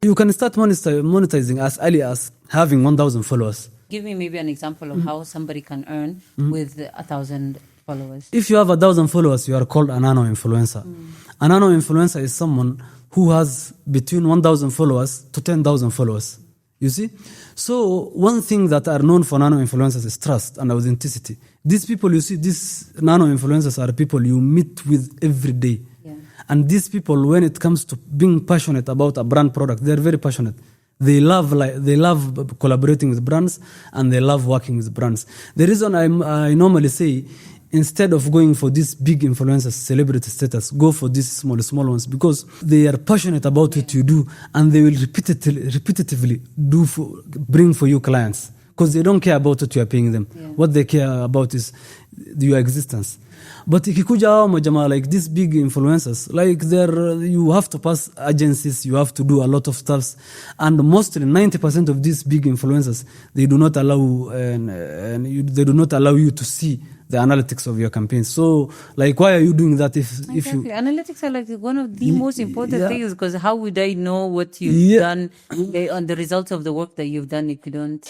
You can start monetizing as early as having 1,000 followers. Give me maybe an example of how somebody can earn with 1,000 followers. If you have 1,000 followers, you are called a nano influencer. A nano influencer is someone who has between 1,000 followers to 10,000 followers. You see? So one thing that are known for nano influencers is trust and authenticity. These people, you see, these nano influencers are people you meet with every day. Yeah. And these people, when it comes to being passionate about a brand product, they're very passionate. They love collaborating with brands, and they love working with brands. The reason I normally say, instead of going for these big influencers, celebrity status, go for these small ones, because they are passionate about what you do, and they will repetitively bring for you clients, because they don't care about what you are paying them. Yeah. What they care about is your existence. But ikikuja hao majama, like these big influencers, like you have to pass agencies, you have to do a lot of stuff, and mostly 90% of these big influencers, they do not allow they do not allow you to see the analytics of your campaign. So, like, why are you doing that if you... Analytics are like one of the most important things, because how would I know what you've done on the results of the work that you've done if you don't...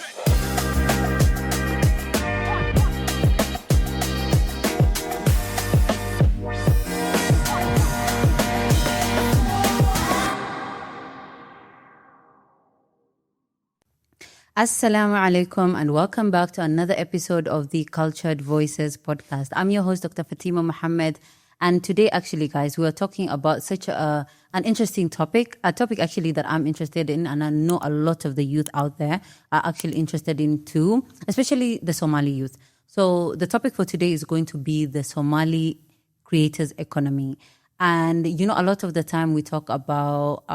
Assalamu alaikum and welcome back to another episode of the Cultured Voices podcast. I'm your host, Dr. Fatima Muhammad, and today, actually, guys, we are talking about such an interesting topic, a topic actually that I'm interested in, and I know a lot of the youth out there are actually interested in too, especially the Somali youth. So the topic for today is going to be the Somali creators economy. And, you know, a lot of the time we talk about,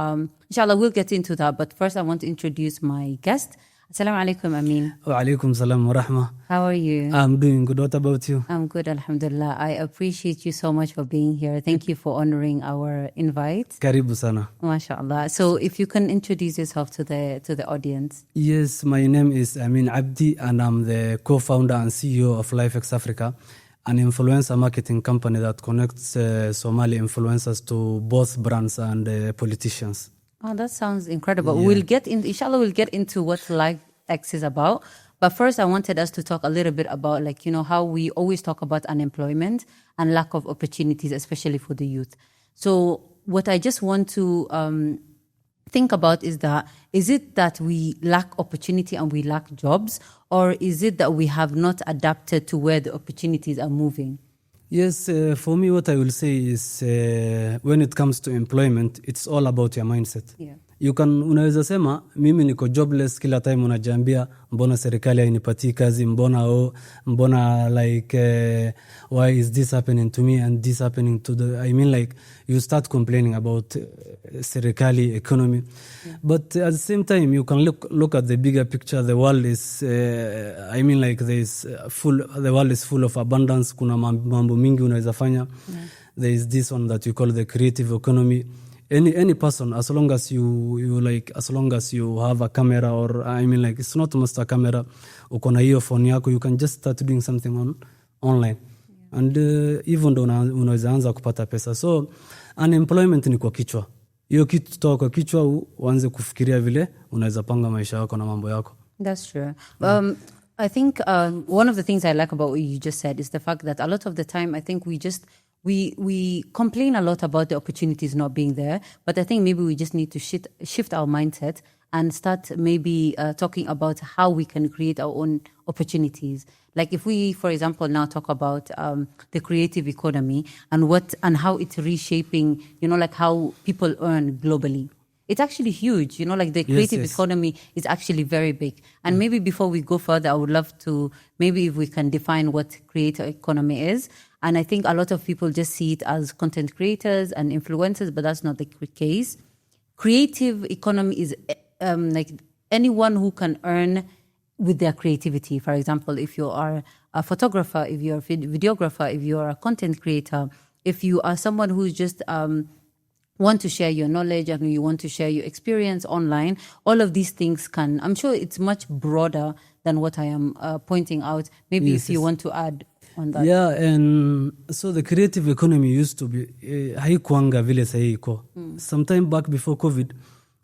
inshallah, we'll get into that, but first I want to introduce my guest. Assalamu alaikum, Amin. Wa alaikum salam wa rahmah. How are you? I'm doing good. What about you? I'm good, alhamdulillah. I appreciate you so much for being here. Thank you for honoring our invite. Karibu sana. MashaAllah. So if you can introduce yourself to the audience. Yes, my name is Amin Abdi, and I'm the co-founder and CEO of LiveX Africa, an influencer marketing company that connects Somali influencers to both brands and politicians. Oh, that sounds incredible. Yeah. Inshallah, we'll get into what LifeX is about. But first, I wanted us to talk a little bit about, like, you know, how we always talk about unemployment and lack of opportunities, especially for the youth. So what I just want to think about is it that we lack opportunity and we lack jobs, or is it that we have not adapted to where the opportunities are moving? Yes, for me, what I will say is when it comes to employment, it's all about your mindset. Yeah. Unaweza sema, mimi niko jobless, kila time unajiambia, mbona serikali hainipatii kazi, mbona like, why is this happening to me and this happening to like, you start complaining about serikali, economy. Yeah. But at the same time, you can look at the bigger picture. The world is, like, the world is full of abundance. Kuna mambo mingi unaweza fanya. Yeah. There is this one that you call the creative economy. Any person, as long as as long as you have a camera, or like, it's not must a camera, ukona hiyo phone yako, you can just start doing something online. Yeah. And even though unaweza anza kupata pesa. So unemployment ni kwa kichwa. Hiyo kitu toka kwa kichwa, uanze kufikiria vile unaweza panga maisha yako na mambo yako. That's true. I think one of the things I like about what you just said is the fact that a lot of the time I think we complain a lot about the opportunities not being there, but I think maybe we just need to shift our mindset and start maybe talking about how we can create our own opportunities. Like if we, for example, now talk about the creative economy and how it's reshaping, you know, like how people earn globally. It's actually huge, you know, like the creative economy is actually very big. And maybe before we go further, I would love to, maybe if we can define what creative economy is. And I think a lot of people just see it as content creators and influencers, but that's not the case. Creative economy is like anyone who can earn with their creativity. For example, if you are a photographer, if you're a videographer, if you're a content creator, if you are someone who's just want to share your knowledge and you want to share your experience online, all of these things can, I'm sure it's much broader than what I am pointing out. Maybe if you want to add on that. Yeah, and so the creative economy used to be haikuanga vile sahi iko. Sometime back before COVID,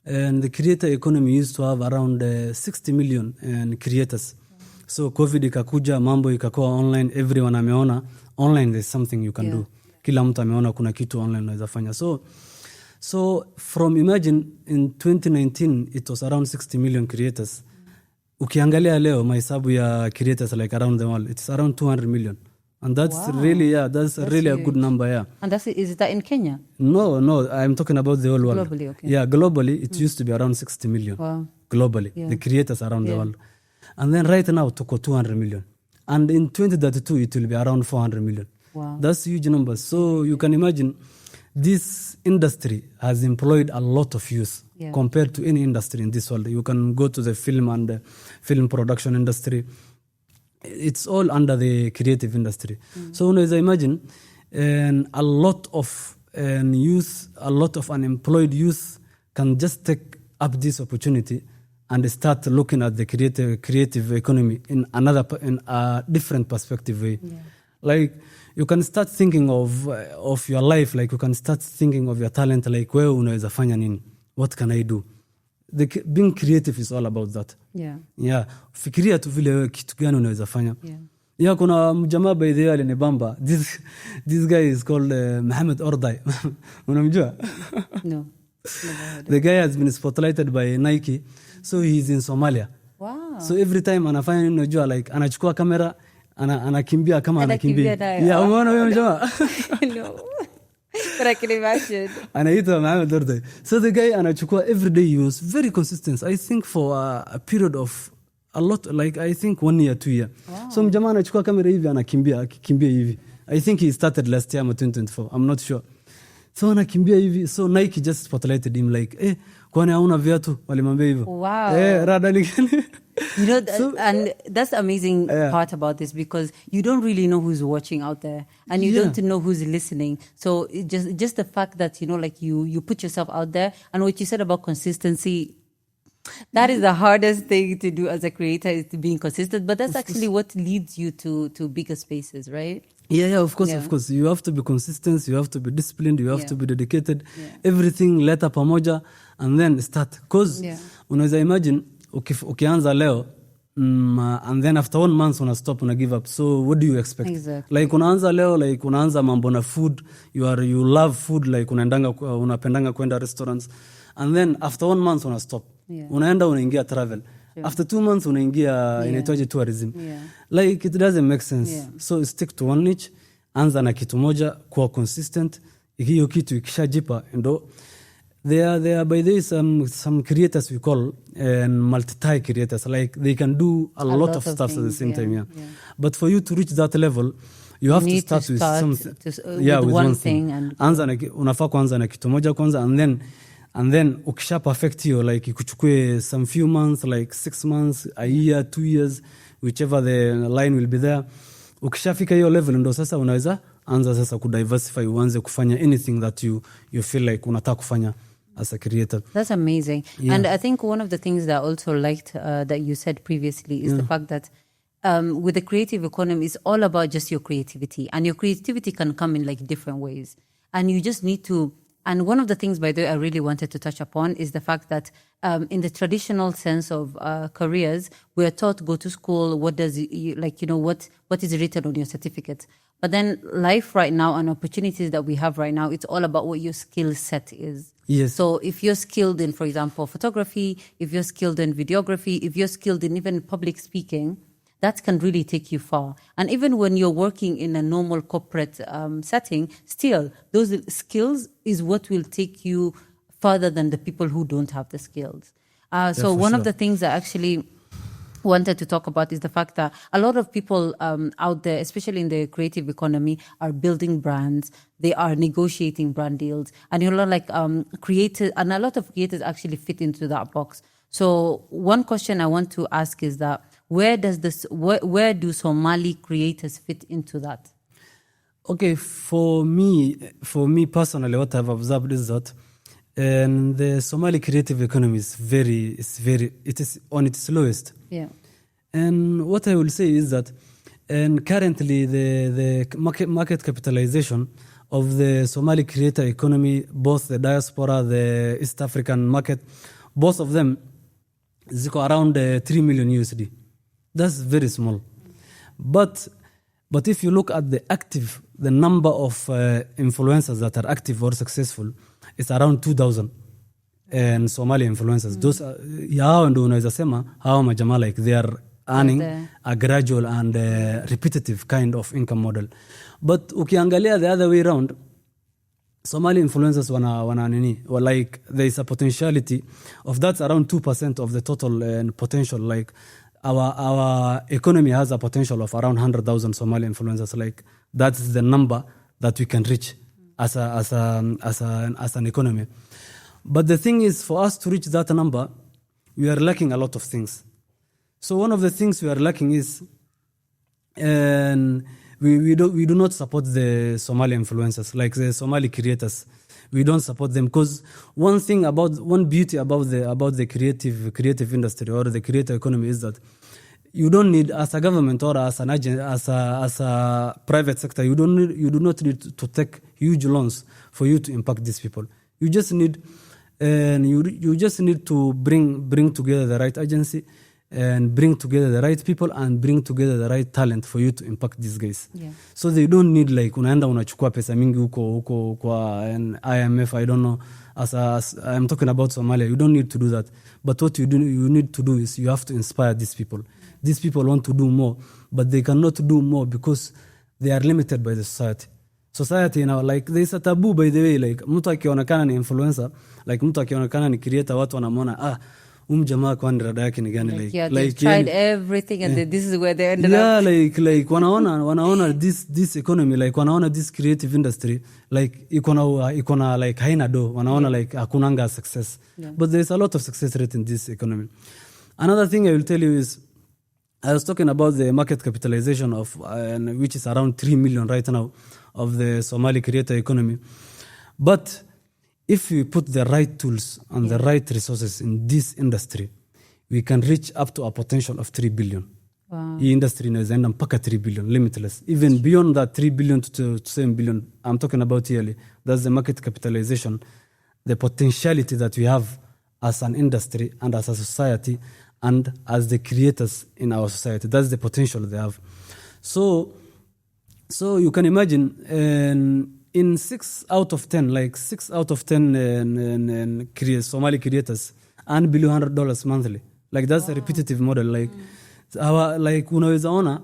and the creator economy used to have around 60 million creators. So COVID ikakuja, mambo ikakuwa online, everyone ameona online there's something you can do. Kila mtu ameona kuna kitu online unaweza fanya. So from imagine in 2019 it was around 60 million creators. Ukiangalia leo mahesabu ya creators like around the world, it's around 200 million. And that's really, that's really huge. A good number, And is that in Kenya? No, I'm talking about the whole world. Globally, okay. Yeah, globally, it used to be around 60 million. Wow. Globally, the creators around the world. And then right now, to go 200 million. And in 2032, it will be around 400 million. Wow. That's huge numbers. So you can imagine, this industry has employed a lot of youth compared to any industry in this world. You can go to the film and the film production industry. It's all under the creative industry. So as I imagine, a lot of youth, a lot of unemployed youth can just take up this opportunity and start looking at the creative economy in a different perspective way. Like you can start thinking of your life, like you can start thinking of your talent, like wewe unaweza fanya nini? What can I do? Being creative is all about that. Fikiria tu vile wewe kitu gani unaweza fanya. Kuna mjamaa by the way alinibamba. This guy is called Mohammed Ordai. Unamjua? No. The guy has been spotlighted by Nike. So he's in Somalia. Wow. So every time anafanya nini unajua, like anachukua kamera, anakimbia kama anakimbia. Umeona huyo mjamaa? No. But I can imagine. Anaitwa Mohammed Ordai. So the guy anachukua every day, he was very consistent. I think for a period of a lot, like I think 1 year, 2 years. Wow. So mjamaa anachukua kamera hivi akikimbia hivi. I think he started last year, 2024. I'm not sure. So anakimbia hivi. So Nike just spotlighted him like, kwani hauna viatu? Walimwambia hivyo. Wow. Rada ligani. And that's the amazing part about this, because you don't really know who's watching out there, and you don't know who's listening. So just the fact that, like you put yourself out there, and what you said about consistency, that is the hardest thing to do as a creator, is being consistent. But that's actually what leads you to bigger spaces, right? Yeah, of course. You have to be consistent, you have to be disciplined, you have to be dedicated. Everything leta pamoja, and then start. Because unaweza imagine, ukianza leo, and then after 1 month una stop, una give up. So what do you expect? Exactly. Like unaanza leo, like unaanza mambo na food, you love food, like unapendanga kwenda restaurants, and then after 1 month una stop. Unaenda unaingia travel. After 2 months unaingia inaitwaje tourism. Like it doesn't make sense. So stick to one niche, anza na kitu moja, kuwa consistent. Hiyo kitu ikishajipa, ndo there are by the way some creators we call multi creators, like they can do a lot of stuff at the same time. But for you to reach that level, you have to start with something. With one thing. Anza na unafaa kuanza na kitu moja kwanza, and then ukisha perfect hiyo, like ikuchukue some few months, like 6 months, a year, 2 years, whichever the line will be there. Ukishafika hiyo level, ndo sasa unaweza anza sasa kudiversify, uanze kufanya anything that you feel like unataka kufanya as a creator. That's amazing. And I think one of the things that I also liked that you said previously is the fact that with the creative economy, it's all about just your creativity, and your creativity can come in like different ways, and you just need to. And one of the things, by the way, I really wanted to touch upon is the fact that in the traditional sense of careers, we are taught, go to school, what is written on your certificate. But then life right now and opportunities that we have right now, it's all about what your skill set is. Yes. So if you're skilled in, for example, photography, if you're skilled in videography, if you're skilled in even public speaking, that can really take you far. And even when you're working in a normal corporate setting, still, those skills is what will take you further than the people who don't have the skills. So one of the things I actually wanted to talk about is the fact that a lot of people out there, especially in the creative economy, are building brands. They are negotiating brand deals. And creators, and a lot of creators actually fit into that box. So one question I want to ask is that, where do Somali creators fit into that? Okay, for me personally, what I've observed is that the Somali creative economy it is on its lowest. Yeah. And what I will say is that, currently the market capitalization of the Somali creator economy, both the diaspora, the East African market, both of them ziko around 3 million USD. That's very small. But if you look at the number of influencers that are active or successful, it's around 2,000 and Somali influencers. Those hao ndio unaweza sema hao majamaa like they are earning a gradual and repetitive kind of income model. But ukiangalia the other way around, Somali influencers wana nini, like there is a potentiality of that's around 2% of the total potential. Like our economy has a potential of around 100,000 Somali influencers. Like that's the number that we can reach as an economy. But the thing is, for us to reach that number, we are lacking a lot of things. So one of the things we are lacking is, and we do not support the Somali influencers, like the Somali creators. We don't support them because one beauty about the creative industry or the creator economy is that you don't need, as a government or as an agent, as a private sector, you do not need to take huge loans for you to impact these people. You just need to bring together the right agency and bring together the right people and bring together the right talent for you to impact these guys. Yeah. So they don't need like unaenda unachukua pesa mingi huko kwa IMF, I don't know, as I'm talking about Somalia. You don't need to do that. But what you need to do is you have to inspire these people. These people want to do more, but they cannot do more because they are limited by the society now. Like there is a taboo, by the way. Like mtu akionekana ni influencer, like mtu akionekana ni creator, watu wanamwona jamaa kwa rada yake ni gani, like they tried everything and this is where they ended up. Like wanaona this economy, like wanaona this creative industry, like ikona like haina do, wanaona like hakunanga success. But there's a lot of success rate in this economy. Another thing I will tell you is, I was talking about the market capitalization of which is around 3 million right now of the Somali creator economy. But if we put the right tools and the right resources in this industry, we can reach up to a potential of 3 billion. Wow. The industry is enda mpaka 3 billion, limitless. Even beyond that 3 billion to 7 billion, I'm talking about yearly. That's the market capitalization, the potentiality that we have as an industry and as a society and as the creators in our society. That's the potential they have. So you can imagine, in 6 out of 10 Somali creators earn below $100 monthly. Like that's a repetitive model. Like unaweza ona,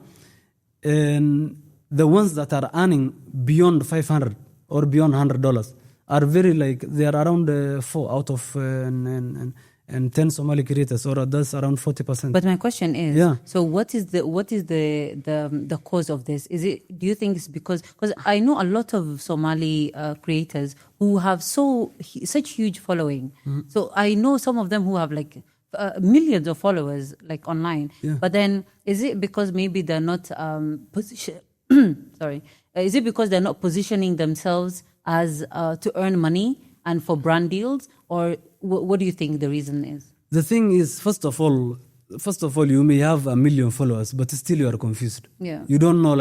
the ones that are earning beyond $500 or beyond $100 are very like they are around 4 out of and 10 Somali creators, or that's around 40%. But my question is, so what is the cause of this? Do you think it's because I know a lot of Somali creators who have such huge following. So I know some of them who have like millions of followers like online. But then is it because maybe they're not is it because they're not positioning themselves as to earn money and for brand deals, or what do you think the reason is? The thing is, first of all, you may have 1 million followers, but still you are confused. Yeah. You don't know,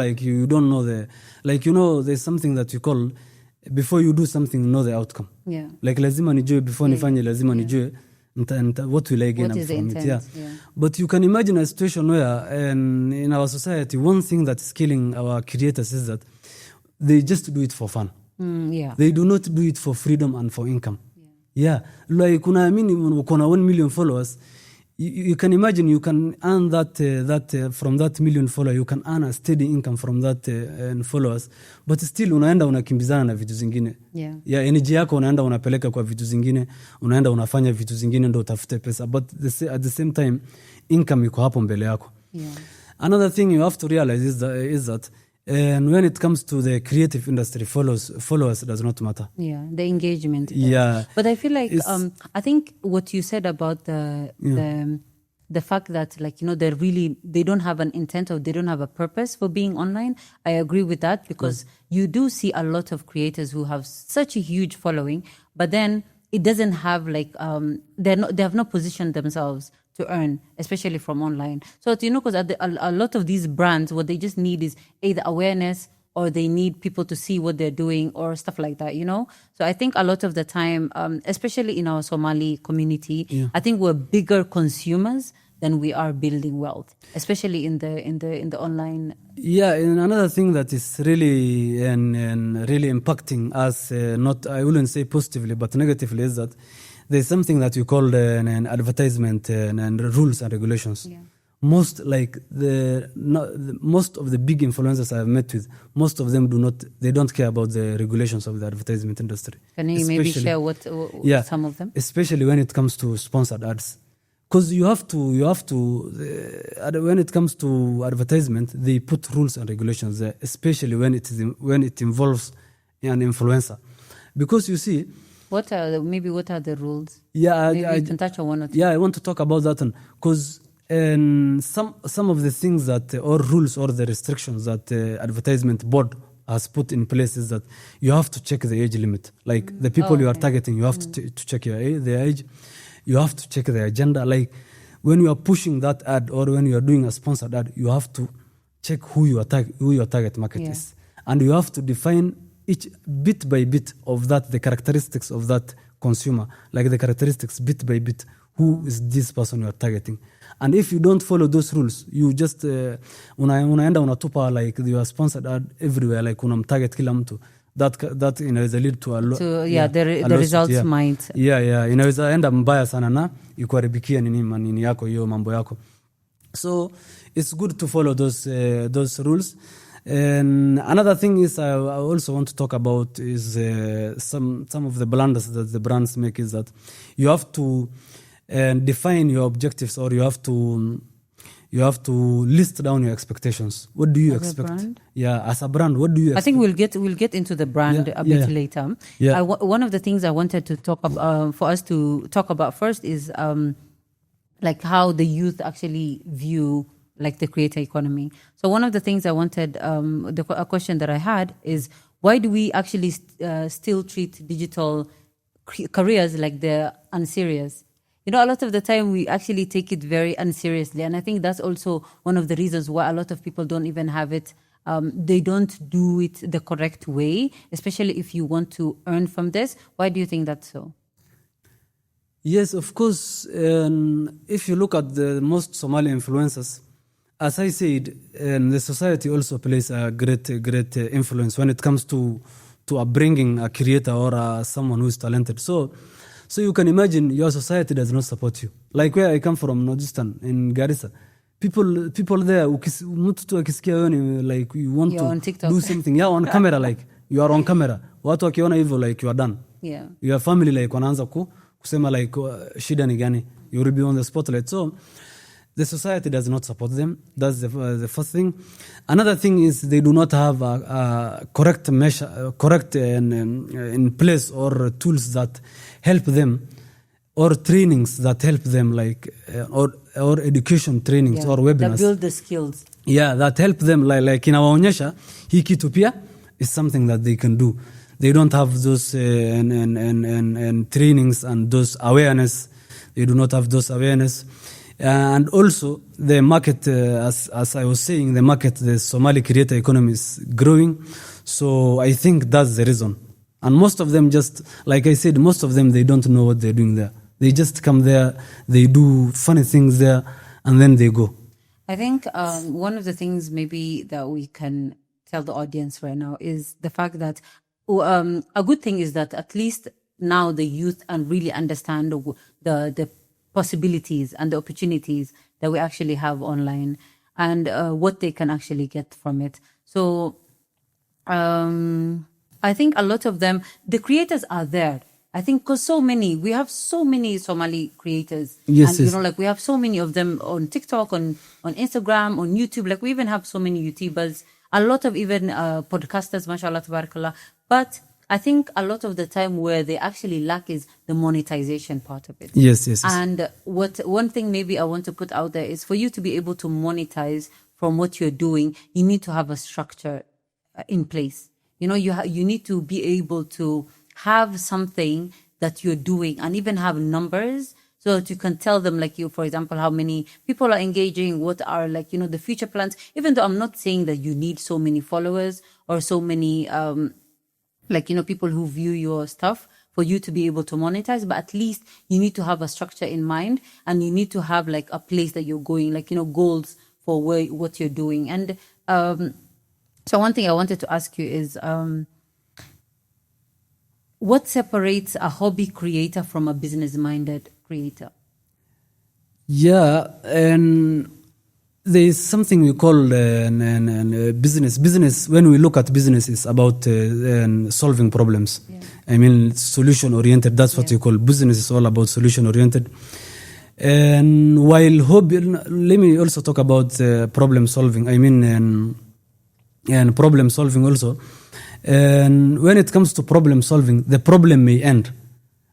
there's something that you call, before you do something, know the outcome. Yeah. Like lazima nijue, before nifanye lazima nijue, what will I gain from it? Yeah. But you can imagine a situation where, in our society, one thing that's killing our creators is that they just do it for fun. They do not do it for freedom and for income. Like kuna 1 million followers, you can imagine you can earn that from that million followers, you can earn a steady income from that followers, but still unaenda unakimbizana na vitu zingine. Energy yako unaenda unapeleka kwa vitu zingine, unaenda unafanya vitu zingine ndio utafute pesa, but at the same time income iko hapo mbele yako. Another thing you have to realize is that and when it comes to the creative industry, followers does not matter. The engagement. But I feel like I think what you said about the fact that, like, they don't have an intent or they don't have a purpose for being online. I agree with that, because you do see a lot of creators who have such a huge following, but then it doesn't have like they have not positioned themselves to earn, especially from online. So, because a lot of these brands, what they just need is either awareness or they need people to see what they're doing or stuff like that, So I think a lot of the time, especially in our Somali community, I think we're bigger consumers than we are building wealth, especially in the online. Yeah, and another thing that is really and really impacting us, not I wouldn't say positively but negatively, is that there's something that you call an advertisement and rules and regulations. Yeah. Most of the big influencers I've met with, most of them they don't care about the regulations of the advertisement industry. Can you maybe share what some of them? Especially when it comes to sponsored ads. Because you have to when it comes to advertisement, they put rules and regulations there, especially when it involves an influencer. Because you see, what are the rules? Yeah, maybe you can touch on one or two. Yeah, I want to talk about that one because some of the things that or rules or the restrictions that advertisement board has put in place is that you have to check the age limit. Like the people you are targeting, you have to check their age. You have to check the agenda. Like when you are pushing that ad or when you are doing a sponsored ad, you have to check who your target market is, and you have to define each bit by bit of that, the characteristics of that consumer, like the characteristics bit by bit. Who is this person you are targeting? And if you don't follow those rules, you just unaenda unatupa like your sponsored ad everywhere, like unamtarget kila mtu. That inaweza lead to the results might inaweza enda mbaya sana na ikuharibikia nini yako hiyo mambo yako. So it's good to follow those rules. And another thing is I also want to talk about is some of the blunders that the brands make is that you have to define your objectives, or you have to list down your expectations. What do you expect? As a brand, what do you expect? I think we'll get into the brand a bit later. Yeah. One of the things I wanted to talk about, for us to talk about first, is like how the youth actually view like the creator economy. So one of the things I wanted, a question that I had is, why do we actually still treat digital careers like they're unserious? A lot of the time we actually take it very unseriously. And I think that's also one of the reasons why a lot of people don't even have it. They don't do it the correct way, especially if you want to earn from this. Why do you think that's so? Yes, of course. If you look at the most Somali influencers, as I said, the society also plays a great influence when it comes to upbringing a creator or someone who is talented. So you can imagine your society does not support you. Like where I come from, Nordistan, in Garissa, people there, mtu tu akisikia wewe like you want to do something, on camera, like you are on camera. Watu wakiona hivyo like you are done. Yeah. Your family like wanaanza kusema like shida ni gani, you will be on the spotlight. So the society does not support them. That's the first thing. Another thing is they do not have a correct measure, in place, or tools that help them, or trainings that help them, like or education trainings or webinars that build the skills. That help them, like inawaonyesha hii kitu pia is something that they can do. They don't have those and trainings and those awareness. They do not have those awareness. And also the market, as I was saying, the Somali creator economy is growing. So I think that's the reason. And most of them, just like I said, most of them, they don't know what they're doing there. They just come there, they do funny things there, and then they go. I think one of the things maybe that we can tell the audience right now is the fact that a good thing is that at least now the youth really understand the possibilities and the opportunities that we actually have online, and what they can actually get from it. So I think a lot of them, the creators are there. I think because we have so many Somali creators. Yes, and, yes. Like we have so many of them on TikTok, on Instagram, on YouTube. Like we even have so many YouTubers, a lot of even podcasters, mashallah, tabarakallah. But I think a lot of the time where they actually lack is the monetization part of it. Yes. And one thing maybe I want to put out there is, for you to be able to monetize from what you're doing, you need to have a structure in place. You need to be able to have something that you're doing and even have numbers, so that you can tell them, like, you, for example, how many people are engaging, what are, like, the future plans. Even though I'm not saying that you need so many followers or so many people who view your stuff for you to be able to monetize, but at least you need to have a structure in mind, and you need to have like a place that you're going, like, goals for what you're doing. And so one thing I wanted to ask you is, what separates a hobby creator from a business-minded creator? Yeah, and there is something we call business. Business, when we look at business, is about solving problems. Yeah. I mean, solution-oriented. That's what we call business. Is all about solution-oriented. And while hobby, let me also talk about problem solving. I mean, and problem solving also. And when it comes to problem solving, the problem may end,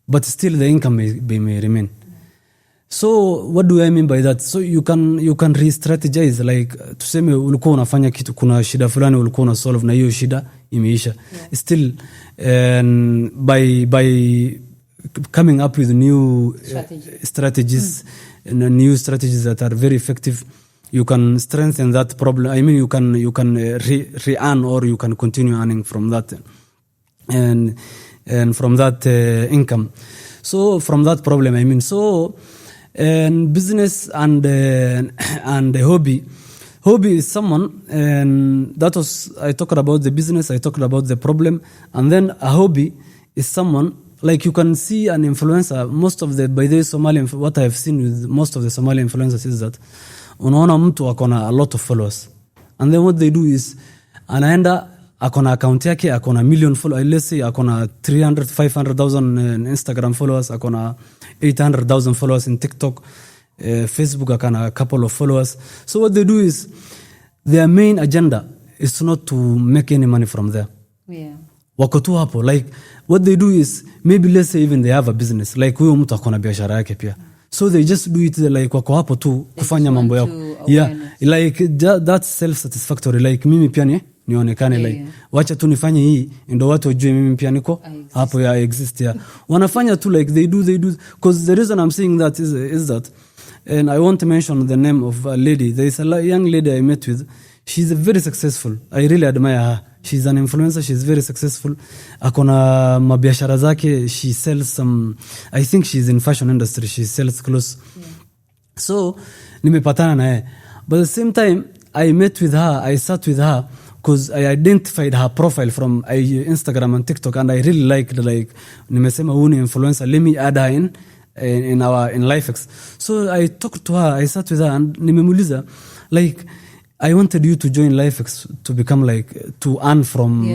but still the income may remain. So what do I mean by that? So you can re-strategize, like tuseme ulikuwa unafanya kitu, kuna shida fulani ulikuwa una solve na hiyo shida imeisha. Still by coming up with new strategies and new strategies that are very effective, you can strengthen that problem. I mean, you can re-earn, or you can continue earning from that, and from that income. So from that problem, I mean, so and business and hobby is someone, and that was, I talked about the business, I talked about the problem, and then a hobby is someone, like you can see an influencer. Most of the, by the Somali, what I have seen with most of the Somali influencers is that unaona mtu akona a lot of followers, and then what they do is anaenda akona account yake akona million followers, let's say akona 500,000 Instagram followers, akona 800,000 followers in TikTok, Facebook akana a couple of followers. So what they do is their main agenda is not to make any money from there. Yeah. Wako tu hapo, like what they do is, maybe let's say even they have a business, like huyo mtu akona biashara yake pia. So they just do it, like wako hapo tu kufanya mambo yao. Yeah, like that's self-satisfactory. Like mimi pia nionekane, like wacha tu nifanye hii ndio watu wajue mimi pia niko hapo, ya exist ya. Wanafanya tu, like they do, because the reason I'm saying that is that, and I want to mention the name of a lady. There is a young lady I met with. She's very successful. I really admire her. She's an influencer. She's very successful. Akona mabiashara zake. She sells some, I think she's in fashion industry. She sells clothes. Yeah. So, nimepatana na yeye. But at the same time, I met with her. I sat with her because I identified her profile from Instagram and TikTok, and I really liked, like, nimesema huyu ni influencer. Let me add her in LifeEx. So I talked to her. I sat with her and nimemuuliza, like, I wanted you to join LifeEx to become, like, to earn from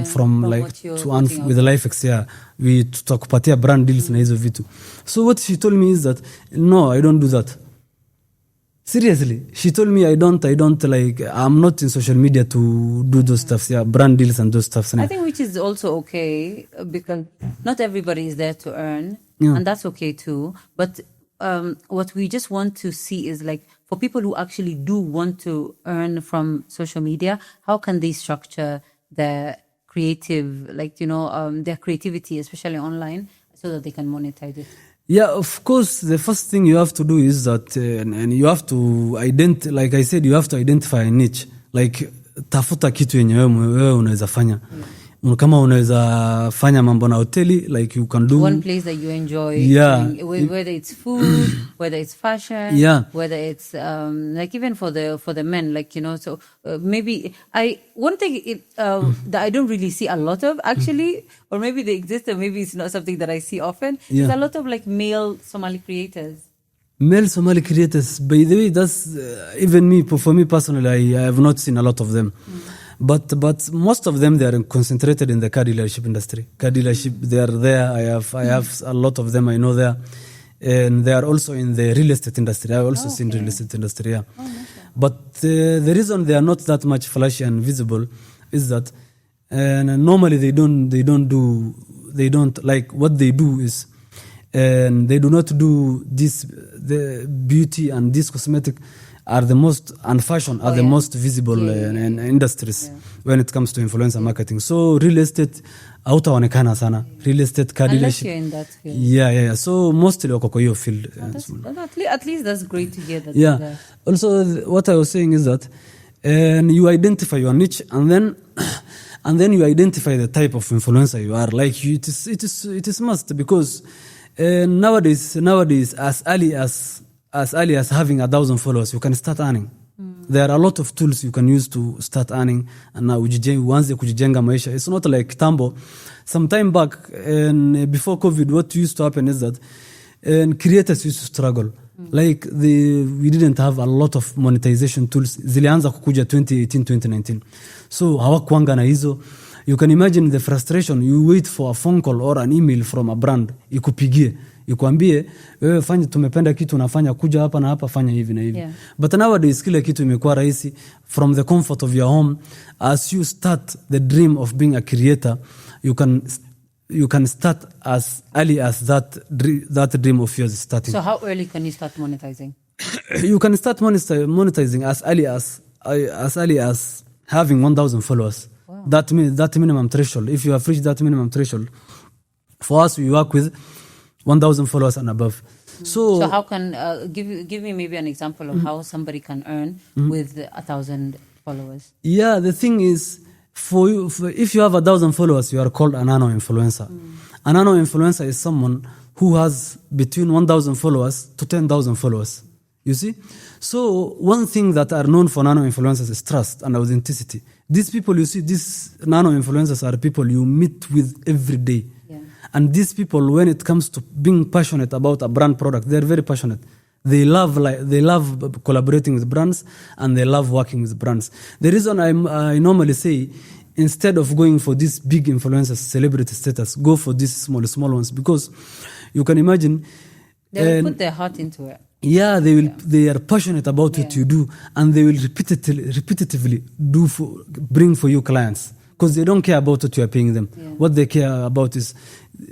like, to earn with LifeEx. Yeah, we tutakupatia brand deals na hizo vitu. So what she told me is that, no, I don't do that. Seriously, she told me I don't like, I'm not in social media to do those stuffs, yeah, brand deals and those stuffs. I think which is also okay, because not everybody is there to earn, and that's okay too. But what we just want to see is, like, for people who actually do want to earn from social media, how can they structure their creative, like, their creativity, especially online, so that they can monetize it? Yeah, of course, the first thing you have to do is that, and you have to like I said, you have to identify a niche. Like, tafuta kitu yenye wewe unaweza fanya. Kama unaweza fanya mambo na hoteli, like you can do one place that you enjoy, whether it's food, whether it's fashion, whether it's like even for the men, like, so maybe one thing that I don't really see a lot of, actually, or maybe they exist and maybe it's not something that I see often, is a lot of, like, male Somali creators. Male Somali creators, by the way, that's even me, for me personally, I have not seen a lot of them. But most of them, they are concentrated in the car dealership industry. Car dealership, they are there. I have a lot of them I know there, and they are also in the real estate industry. I also seen real estate industry. Yeah, but the reason they are not that much flashy and visible is that normally they don't like what they do is, and they do not do the beauty and this cosmetic are the most, and fashion are the most visible industries when it comes to influencer marketing. So real estate hautaonekana sana. Real estate, car Unless dealership. you're in that field. Yeah. So mostly wako kwa hiyo field. At least that's great to hear that. Yeah. Also, what I was saying is that you identify your niche, and then you identify the type of influencer you are. Like it is must, because nowadays as early as having 1,000 followers, you can start earning. There are a lot of tools you can use to start earning, and now uanze kujijenga maisha. It's not like Tambo. Some time back, and before COVID, what used to happen is that creators used to struggle. Like we didn't have a lot of monetization tools. Zilianza kukuja 2018, 2019. So hawakuanga na hizo. You can imagine the frustration. You wait for a phone call or an email from a brand. Ikupigie. Ikuambie, wewe fanya, tumependa kitu unafanya, kuja hapa na hapa, fanya hivi na hivi. Yeah. But nowadays, kila kitu imekuwa rahisi from the comfort of your home. As you start the dream of being a creator, you can start as early as that dream of yours is starting. So how early can you start monetizing? You can start monetizing as early as having 1,000 followers. Wow. That minimum threshold. If you have reached that minimum threshold, for us, we work with 1,000 followers and above. So how can give me maybe an example of how somebody can earn with 1,000 followers? Yeah, the thing is, if you have 1,000 followers, you are called a nano influencer. A nano influencer is someone who has between 1,000 followers to 10,000 followers. You see? So one thing that are known for nano influencers is trust and authenticity. These people, you see, these nano influencers are people you meet with every day. Yeah. And these people, when it comes to being passionate about a brand product, they're very passionate. They love collaborating with brands, and they love working with brands. The reason I normally say, instead of going for these big influencers, celebrity status, go for these small ones, because you can imagine they will put their heart into it. Yeah, they will. Yeah. They are passionate about what you do, and they will repetitively bring for you clients, because they don't care about what you are paying them. Yeah. What they care about is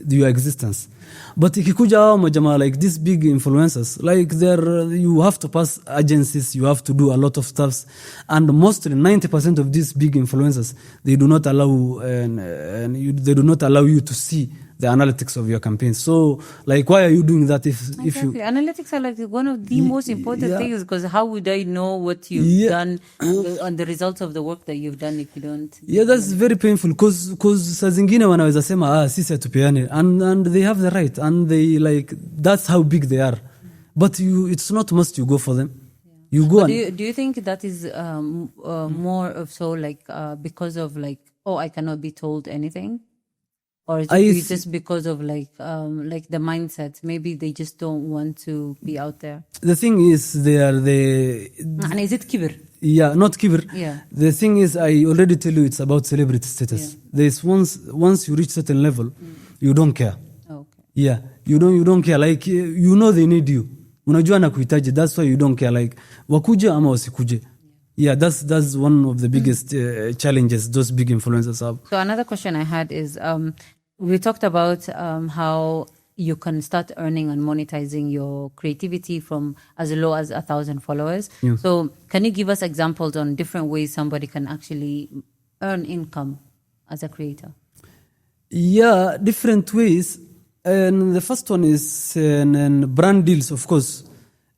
your existence. But ikikuja hao majama like these big influencers, like you have to pass agencies, you have to do a lot of stuffs, and mostly 90% of these big influencers, they do not allow they do not allow you to see the analytics of your campaigns. So, like, why are you doing that if you... Analytics are like one of the most important things, because how would I know what you've done and the results of the work that you've done if you don't... Yeah, that's very painful, because saa zingine wanaweza sema, sisi hatupeane, and they have the right, and they like, that's how big they are. But it's not must you go for them. You go. Do you think that is more of so like because of like, I cannot be told anything? Or is it just because of like the mindset? Maybe they just don't want to be out there. The thing is, and is it kibir? Yeah, not kibir. Yeah. The thing is, I already tell you, it's about celebrity status. Yeah. There's once you reach certain level, you don't care. Okay. Yeah, you don't care. Like they need you. Unajua na kuhitaji. That's why you don't care. Like wakuje ama wasikuje. Yeah, that's one of the biggest challenges those big influencers have. So another question I had is, we talked about how you can start earning and monetizing your creativity from as low as 1,000 followers. Yeah. So can you give us examples on different ways somebody can actually earn income as a creator? Yeah, different ways. And the first one is brand deals, of course.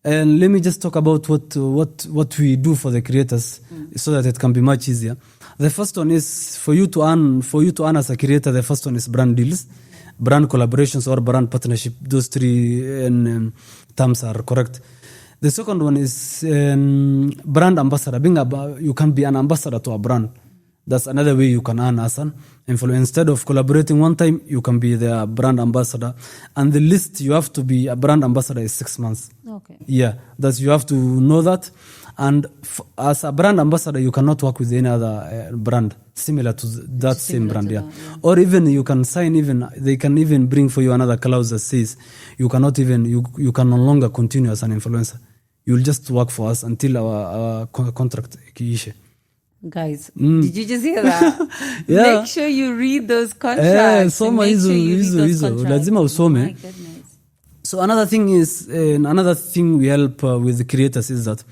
And let me just talk about what we do for the creators so that it can be much easier. The first one is for you to earn as a creator. The first one is brand deals, brand collaborations, or brand partnership. Those three terms are correct. The second one is brand ambassador. You can be an ambassador to a brand. That's another way you can earn as an influencer. Instead of collaborating one time, you can be the brand ambassador. And the least you have to be a brand ambassador is 6 months. Okay. Yeah, you have to know that. And as a brand ambassador, you cannot work with any other brand similar to that same brand. Yeah. Or even you can sign. They can even bring for you another clause that says you can no longer continue as an influencer. You'll just work for us until our contract ikiishe. Guys, did you just hear that? Yeah. Make sure you read those contracts. Lazima usome. My goodness. So another thing we help with the creators is that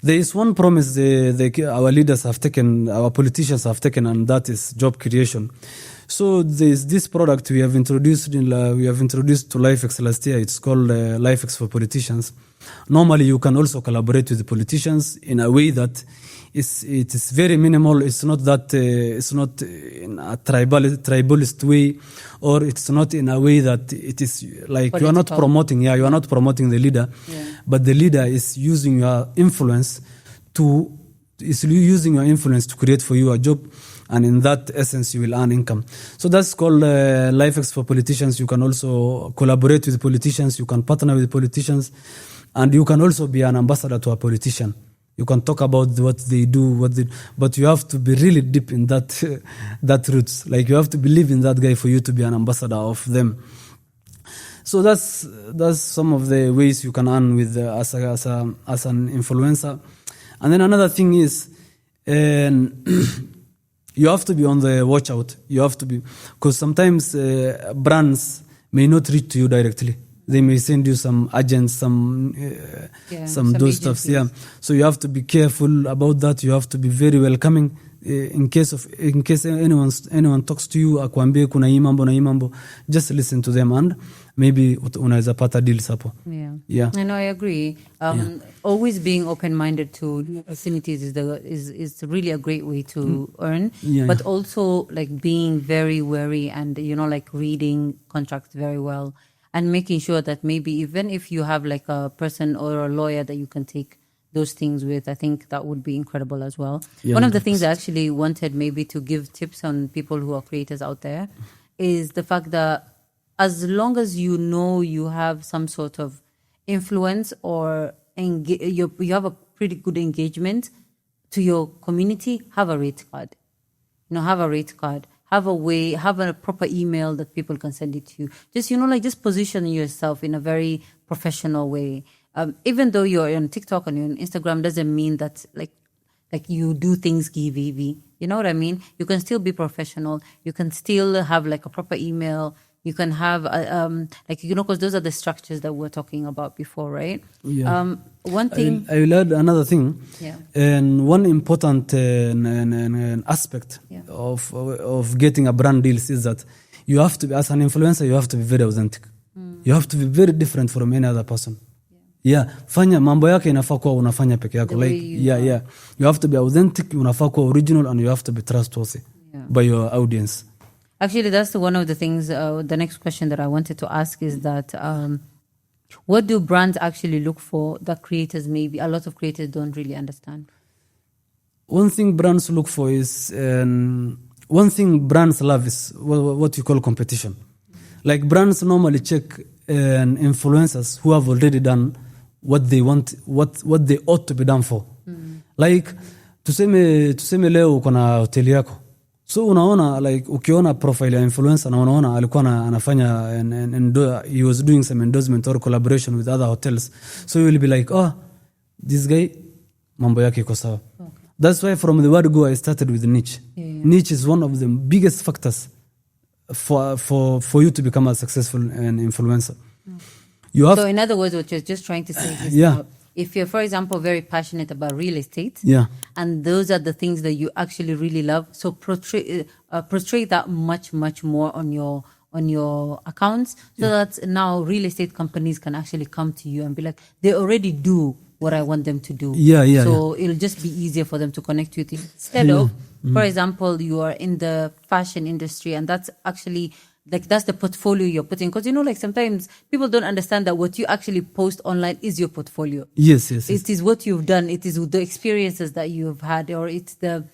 There is one promise our leaders have taken, our politicians have taken, and that is job creation. So there is this product we have introduced to LifeEx last year. It's called LifeEx for Politicians. Normally, you can also collaborate with the politicians in a way that it is very minimal. It's not that it's not in a tribalist way, or it's not in a way that it is like political. You are not promoting. Yeah, you are not promoting the leader, but the leader is using your influence to create for you a job. And in that essence, you will earn income. So that's called LifeEx for Politicians. You can also collaborate with politicians. You can partner with politicians. And you can also be an ambassador to a politician. You can talk about what they do, but you have to be really deep in that roots. Like you have to believe in that guy for you to be an ambassador of them. So that's some of the ways you can earn with as an influencer. And then another thing is, you have to be on the watch out. You have to be, because sometimes brands may not reach to you directly. They may send you some agents, some those stuffs. Yeah. So you have to be careful about that. You have to be very welcoming. In case anyone talks to you, akwambie kuna hii mambo, just listen to them and maybe unaweza pata deals hapo. Yeah. I know, I agree. Always being open-minded to new opportunities is really a great way to earn. But also like being very wary and like reading contracts very well. And making sure that maybe even if you have like a person or a lawyer that you can take those things with, I think that would be incredible as well. One of the things I actually wanted maybe to give tips on people who are creators out there is the fact that as long as you have some sort of influence or you have a pretty good engagement to your community, have a rate card. Have a rate card. Have a proper email that people can send it to you. Just, just position yourself in a very professional way. Even though you're on TikTok and you're on Instagram, doesn't mean that like you do things give. You know what I mean? You can still be professional. You can still have like a proper email. You can have because those are the structures that we're talking about before, right? Yeah. One thing I will add another thing. Yeah. And one important aspect of getting a brand deals is that you have to be, as an influencer, you have to be very authentic. You have to be very different from any other person. Fanya mambo yake inafaa kuwa unafanya peke yako. You have to be authentic, unafaa kuwa original, and you have to be trustworthy by your audience. Actually, that's one of the things, the next question that I wanted to ask is that what do brands actually look for that creators a lot of creators don't really understand? One thing brands look for is, one thing brands love is what you call competition. Like brands normally check influencers who have already done what they want, what they ought to be done for. Like, tuseme leo uko na hoteli yako. So unaona, like ukiona profile ya influencer na unaona alikuwa anafanya he was doing some endorsement or collaboration with other hotels. So you will be like, this guy mambo yake iko sawa. That's why from the word go I started with niche. Niche is one of the biggest factors for you to become a successful influencer. So in other words, what you're just trying to say is if you're, for example, very passionate about real estate, and those are the things that you actually really love, so portray that much more on your accounts, so that now real estate companies can actually come to you and be like, they already do what I want them to do. So it'll just be easier for them to connect with you. Instead of, for example, you are in the fashion industry, and that's actually that's the portfolio you're putting. Because, sometimes people don't understand that what you actually post online is your portfolio. Yes. It is what you've done. It is the experiences that you've had, or it's the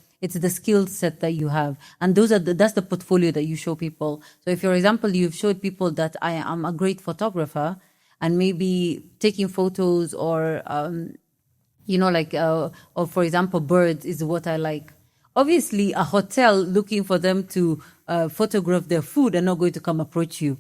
skill set that you have. And that's the portfolio that you show people. So if, for example, you've showed people that I am a great photographer, and maybe taking photos or, or for example, birds is what I like. Obviously, a hotel looking for them to photograph their food are not going to come approach you.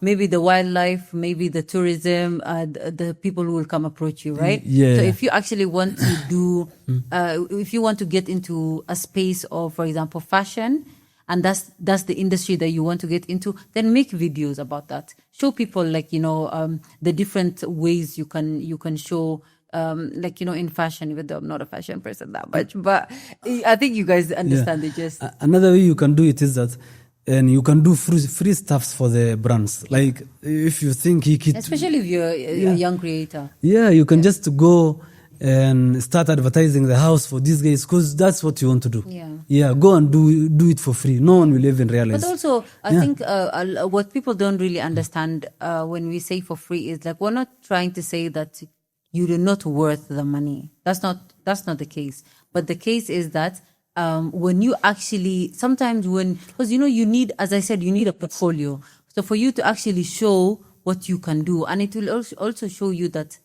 Maybe the wildlife, maybe the tourism, the people who will come approach you, right? So if you actually want to do, if you want to get into a space of, for example, fashion, and that's the industry that you want to get into, then make videos about that. Show people the different ways you can show like, in fashion, even though I'm not a fashion person that much, but I think you guys understand the gist. Another way you can do it is that, and you can do free stuffs for the brands. Like if you think especially if you're a young creator. Yeah, you can just go and start advertising the house for these guys because that's what you want to do. Yeah, go and do it for free. No one will even realize. But also, I think what people don't really understand when we say for free is like, we're not trying to say that you're not worth the money. That's not the case. But the case is that when you actually, sometimes because you need, as I said, you need a portfolio. So for you to actually show what you can do, and it will also show you that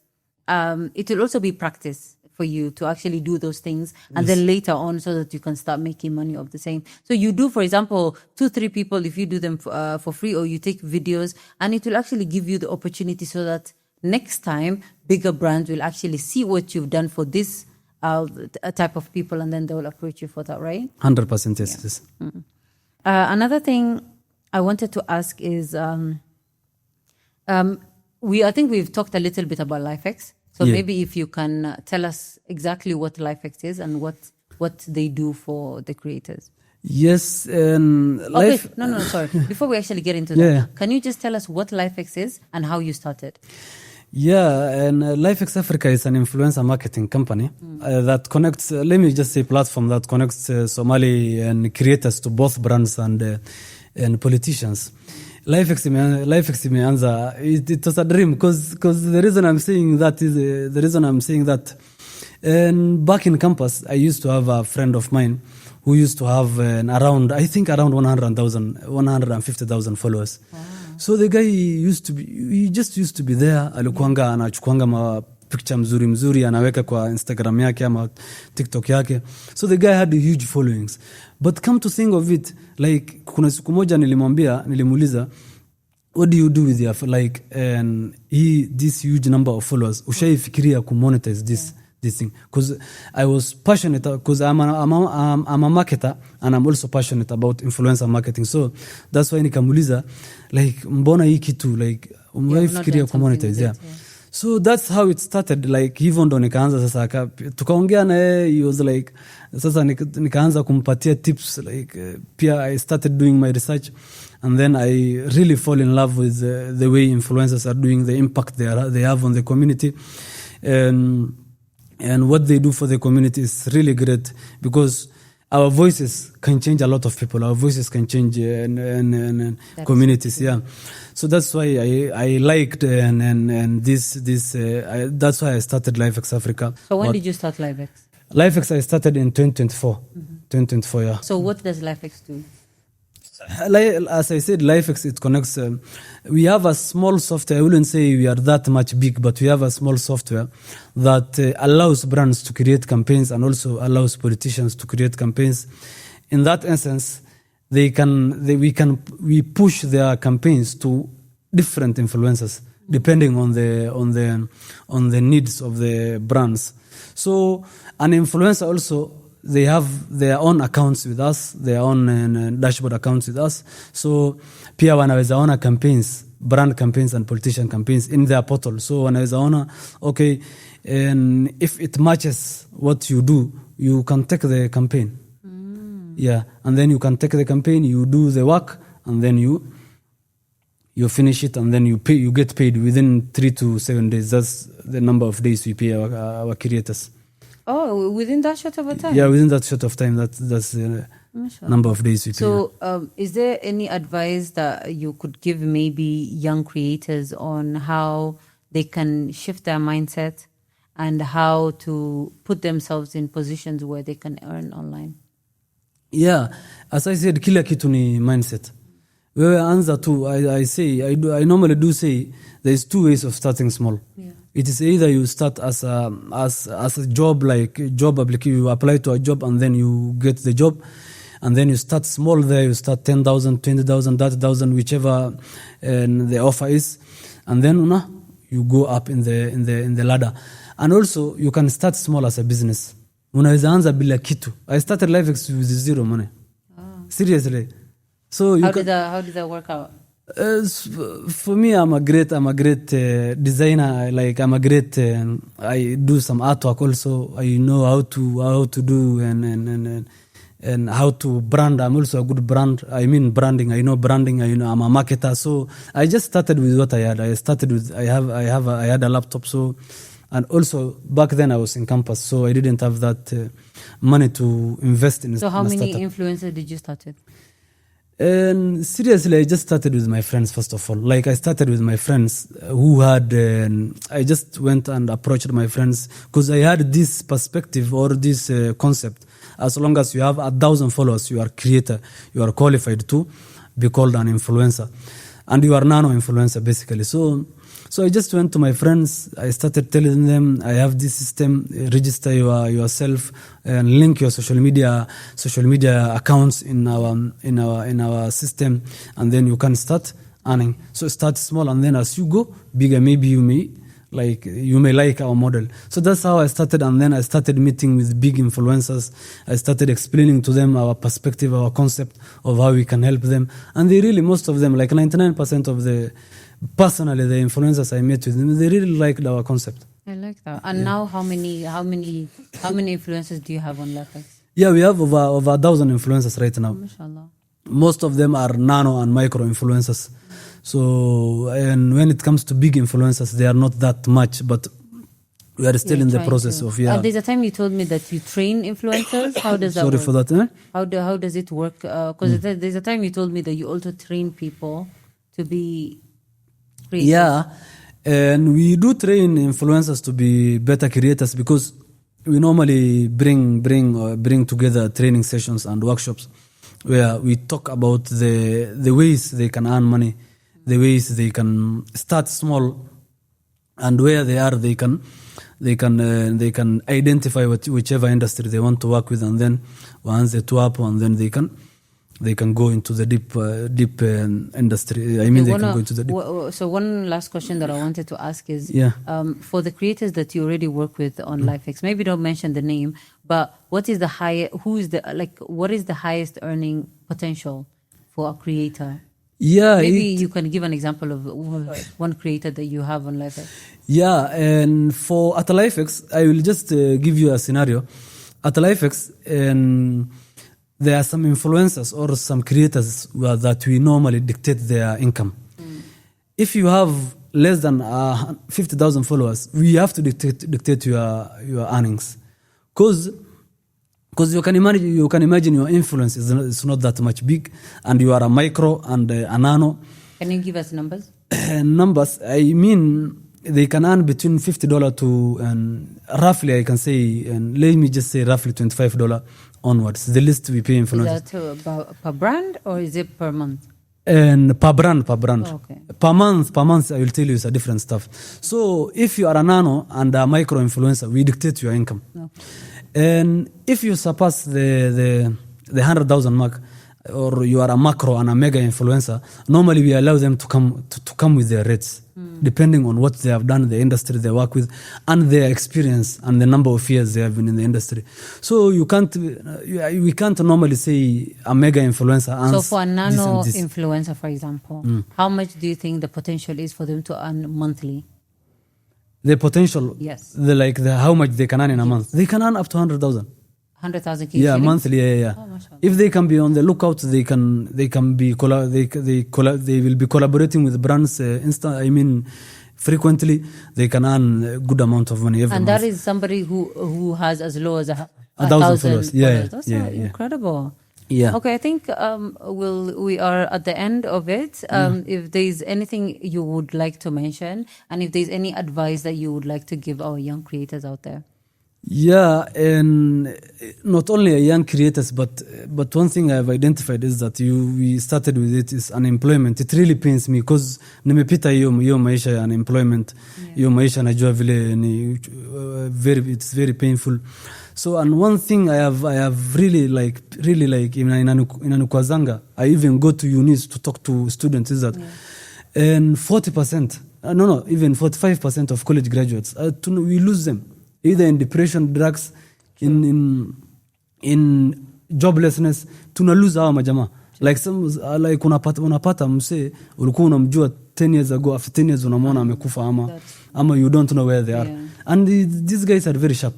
it will also be practice for you to actually do those things, and then later on, so that you can start making money of the same. So you do, for example, 2-3 people, if you do them for free, or you take videos, and it will actually give you the opportunity so that next time bigger brands will actually see what you've done for this type of people, and then they will approach you for that, right? 100%, yes. Mm-hmm. Another thing I wanted to ask is, I think we've talked a little bit about LifeEx. So maybe if you can tell us exactly what LifeEx is and what they do for the creators. Yes. Okay, no, sorry. Before we actually get into that, can you just tell us what LifeEx is and how you started? Yeah, and LiveX Africa is an influencer marketing company that connects, let me just say platform that connects Somali and creators to both brands and politicians. LifeX imeanza, it was a dream because the reason I'm saying that is and back in campus, I used to have a friend of mine who used to have around 150,000 followers. Wow. So the guy used to be there, alikuanga anachukuanga ma picture mzuri anaweka kwa Instagram yake ama TikTok yake. So the guy had a huge followings. But come to think of it, like kuna siku moja nilimuuliza, what do you do with your this huge number of followers? Ushaifikiria ku monetize this thing? Because I was passionate, because I'm a marketer and I'm also passionate about influencer marketing. So that's why nikamuuliza, like mbona hii kitu, like umeifikiria ku monetize? Yeah. So that's how it started. Like hivyo ndo nikaanza sasa, tukaongea na yeye, he was like, sasa nikaanza kumpatia tips, like pia I started doing my research, and then I really fall in love with the way influencers are doing, the impact they have on the community, and what they do for the community is really great, because our voices can change a lot of people. Our voices can change communities. Yeah. So that's why I liked and this that's why I started LiveX Africa. So when did you start LiveX? LiveX I started in 2024. 2024, yeah. So what does LiveX do? As I said, LifeEx, it connects. We have a small software. I wouldn't say we are that much big, but we have a small software that allows brands to create campaigns and also allows politicians to create campaigns. In that essence, we push their campaigns to different influencers depending on the needs of the brands. So an influencer also, they have their own accounts with us, their own dashboard accounts with us. So pia wanaweza ona campaigns, brand campaigns and politician campaigns in their portal. So wanaweza ona, okay, and if it matches what you do, you can take the campaign. Yeah, and then you can take the campaign, you do the work, and then you finish it, and then you get paid within 3 to 7 days. That's the number of days we pay our creators. Oh, within that short of a time? Yeah, within that short of time, that's the number of days we pay. So is there any advice that you could give maybe young creators on how they can shift their mindset and how to put themselves in positions where they can earn online? Yeah, as I said, kila kitu ni mindset. Wewe anza tu, I normally do say there's 2 ways of starting small. Yeah. It is either you start as a job, like job application, you apply to a job and then you get the job, and then you start small there, you start 10,000, 20,000, 30,000, whichever the offer is, and then you go up in the ladder. And also you can start small as a business. Unaweza anza bila kitu. I started LifeEx with 0 money. Seriously. So how did that work out? For me, I'm a great designer. Like I'm a great. I do some artwork also. I know how to do and how to brand. I'm also a good brand. I mean branding. I know branding. I'm a marketer. So I just started with what I had. I had a laptop. So, and also back then I was in campus, so I didn't have that money to invest in. So how many influencers did you start with? And seriously, I just started with my friends, first of all. Like I started with my friends who had, I just went and approached my friends because I had this perspective or this concept. As long as you have 1,000 followers, you are creator, you are qualified to be called an influencer. And you are nano influencer basically. So I just went to my friends. I started telling them I have this system. Register yourself and link your social media accounts in our system, and then you can start earning. So start small, and then as you go bigger, maybe you may like our model. So that's how I started, and then I started meeting with big influencers. I started explaining to them our perspective, our concept of how we can help them, and they really, most of them, like 99% of the influencers I met with them, they really liked our concept. I like that. And now how many influencers do you have on LifeEx? Yeah, we have over 1,000 influencers right now. Mashallah. Most of them are nano and micro influencers. So, and when it comes to big influencers, they are not that much, but we are still in the process of. There's a time you told me that you train influencers. How does that work? Sorry for that. Eh? How does it work? Because there's a time you told me that you also train people to be creators. Yeah, and we do train influencers to be better creators because we normally bring together training sessions and workshops where we talk about the ways they can earn money, the ways they can start small, and where they are they can identify whichever industry they want to work with, and then once they top, and then they can go into the deep industry. I mean, they can go into the deep. So one last question that I wanted to ask is, Yeah. For the creators that you already work with on LifeEx, maybe don't mention the name, but what is the highest earning potential for a creator? Yeah, maybe you can give an example of one creator that you have on LifeEx. Yeah, and at LifeEx, I will just give you a scenario. At LifeEx, there are some influencers or some creators that we normally dictate their income. If you have less than 50,000 followers, we have to dictate your earnings, because you can imagine your influence is not that much big, and you are a micro and a nano. Can you give us numbers? Numbers, I mean, they can earn between $50 to roughly, I can say, and let me just say roughly $25 onwards. The least we pay influencers. Is that per brand or is it per month? And per brand. Oh, okay. Per month, I will tell you, it's a different stuff. So if you are a nano and a micro influencer, we dictate your income. Okay. And if you surpass the 100,000 mark, or you are a macro and a mega influencer, normally we allow them to come with their rates, depending on what they have done, the industry they work with, and their experience and the number of years they have been in the industry. So we can't normally say a mega influencer earns. So for a nano influencer, for example, how much do you think the potential is for them to earn monthly? The potential, yes. How much they can earn in a month? They can earn up to 100,000. 100,000 yeah, monthly. Yeah. Oh, if they can be on the lookout, they will be collaborating with brands. Frequently, they can earn a good amount of money every month. And that is somebody who has as low as 1,000 followers. Yeah, that's incredible. Yeah. Okay, I think we are at the end of it. If there's anything you would like to mention, and if there's any advice that you would like to give our young creators out there. Yeah, and not only young creators, but one thing I've identified is that we started with it is unemployment. It really pains me because nimepita hiyo maisha ya unemployment, hiyo maisha najua vile ni it's very painful. So, and one thing I have really inanukwazanga, I even go to unis to talk to students, is that and 40%, even 45% of college graduates, we lose them either in depression, drugs, in joblessness. Tuna lose hawa majama. Like like unapata mse ulikuwa unamjua 10 years ago, after 10 years unamwona amekufa ama you don't know where they are. And these guys are very sharp.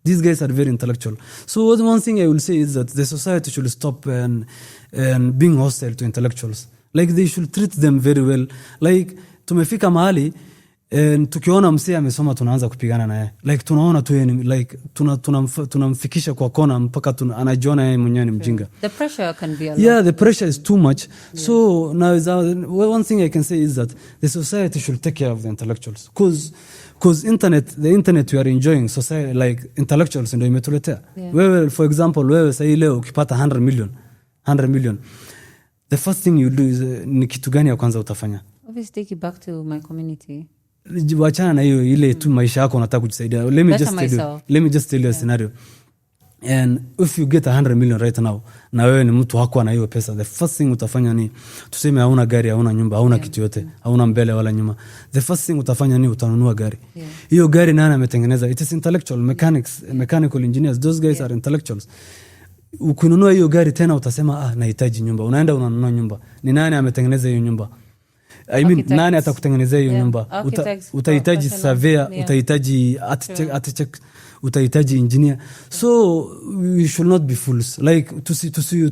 These guys are very intellectual. So one thing I will say is that the society should stop and being hostile to intellectuals. Like they should treat them very well. Like tumefika mahali tukiona msee amesoma tunaanza kupigana naye. Like tunaona tu like tunamfikisha kwa kona mpaka anajiona yeye mwenyewe ni mjinga. The pressure can be a lot. Yeah, the pressure is too much. So now one thing I can say is that the society should take care of the intellectuals because the internet we are enjoying, society like intellectuals ndio imetuletea. Wewe for example wewe sasa leo ukipata 100 million, the first thing you do is ni kitu gani ya kwanza utafanya? Obviously take it back to my community. Wachana na hiyo ile tu maisha yako unataka kujisaidia. Let me just tell you a scenario. And if you get 100 million right now, na wewe ni mtu wako na hiyo pesa, the first thing utafanya ni tuseme hauna gari, hauna nyumba, hauna kitu yote, hauna mbele wala nyuma. The first thing utafanya ni utanunua gari. Hiyo gari nani ametengeneza? It is intellectual, mechanical engineers. Those guys are intellectuals. Ukinunua hiyo gari tena utasema nahitaji nyumba. Unaenda unanunua nyumba. Ni nani ametengeneza hiyo nyumba? I mean, nani atakutengenezea hiyo nyumba? Utahitaji surveyor, utahitaji architect, utahitaji engineer. So we should not be fools. Like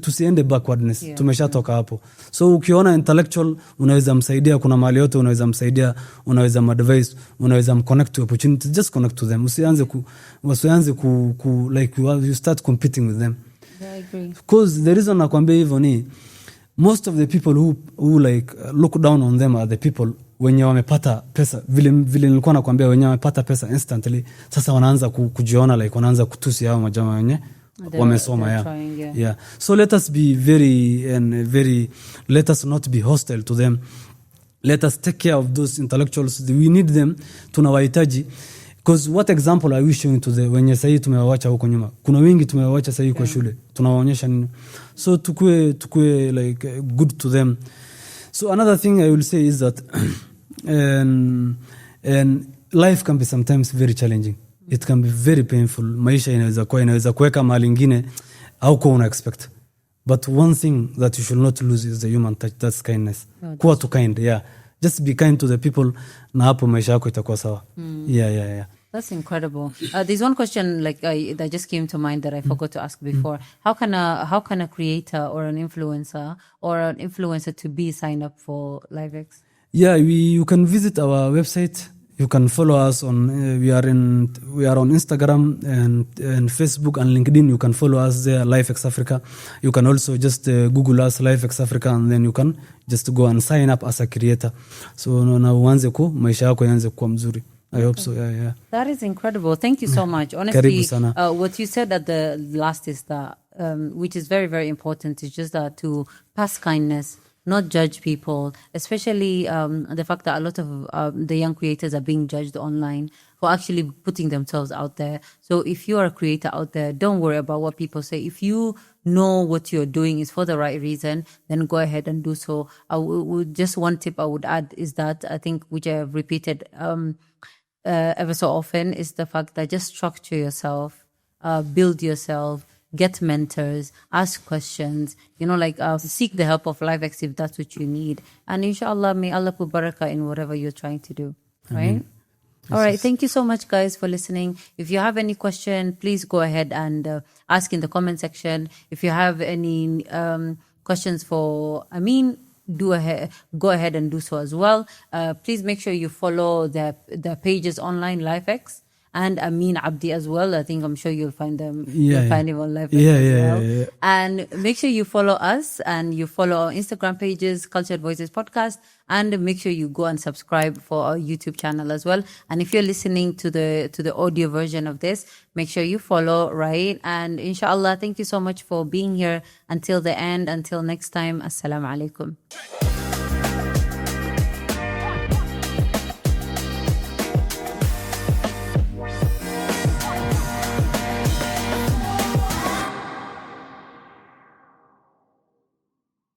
tusiende backwardness. Tumeshatoka hapo. So ukiona intellectual unaweza msaidia, kuna mahali yote unaweza msaidia, unaweza advise, unaweza connect to opportunities, just connect to them. Usianze like you start competing with them. I agree. Because the reason nakwambia hivyo ni most of the people who like look down on them are the people wenye wamepata pesa, vile nilikuwa nakwambia wenye wamepata pesa instantly, sasa wanaanza kujiona like wanaanza kutusi hao majamaa wenye wamesoma. Yeah. So let us be let us not be hostile to them. Let us take care of those intellectuals. We need them, tunawahitaji. Because what example are we showing to the wenye sahi tumewawacha huko nyuma? Kuna wengi tumewawacha sahi kwa shule. Tunawaonyesha nini? So tukue like good to them. So another thing I will say is that and life can be sometimes very challenging. It can be very painful. Maisha inaweza kuweka mahali ingine au kwa una expect. But one thing that you should not lose is the human touch. That's kindness. Kuwa tu kind, yeah. Just be kind to the people na hapo maisha yako itakuwa sawa. Yeah. That's incredible. There's one question that just came to mind that I forgot to ask before. How can a creator or an influencer to be signed up for LiveX? Yeah, you can visit our website. You can follow us on we are on Instagram and Facebook and LinkedIn. You can follow us there, LiveX Africa. You can also just Google us LiveX Africa, and then you can just go and sign up as a creator. So na uanze maisha yako yaanze kuwa mzuri. I hope so. Yeah. That is incredible. Thank you so much. Honestly, what you said at the last is that, which is very, very important, is just that to pass kindness, not judge people, especially the fact that a lot of the young creators are being judged online for actually putting themselves out there. So if you are a creator out there, don't worry about what people say. If you know what you're doing is for the right reason, then go ahead and do so. Just one tip I would add is that I think, which I have repeated ever so often, is the fact that just structure yourself, build yourself, get mentors, ask questions, seek the help of LifeEx if that's what you need. And inshallah, may Allah put barakah in whatever you're trying to do. Right? All right. Thank you so much, guys, for listening. If you have any question, please go ahead and ask in the comment section. If you have any questions for Amin, go ahead and do so as well. Please make sure you follow the pages online, LifeEx and Amin Abdi as well. I'm sure you'll find them. You'll find him on LifeEx as well. Yeah. And make sure you follow us and you follow our Instagram pages, Cultured Voices Podcast, and make sure you go and subscribe for our YouTube channel as well. And if you're listening to the audio version of this, make sure you follow, right? And inshallah, thank you so much for being here until the end. Until next time, Assalamu alaikum.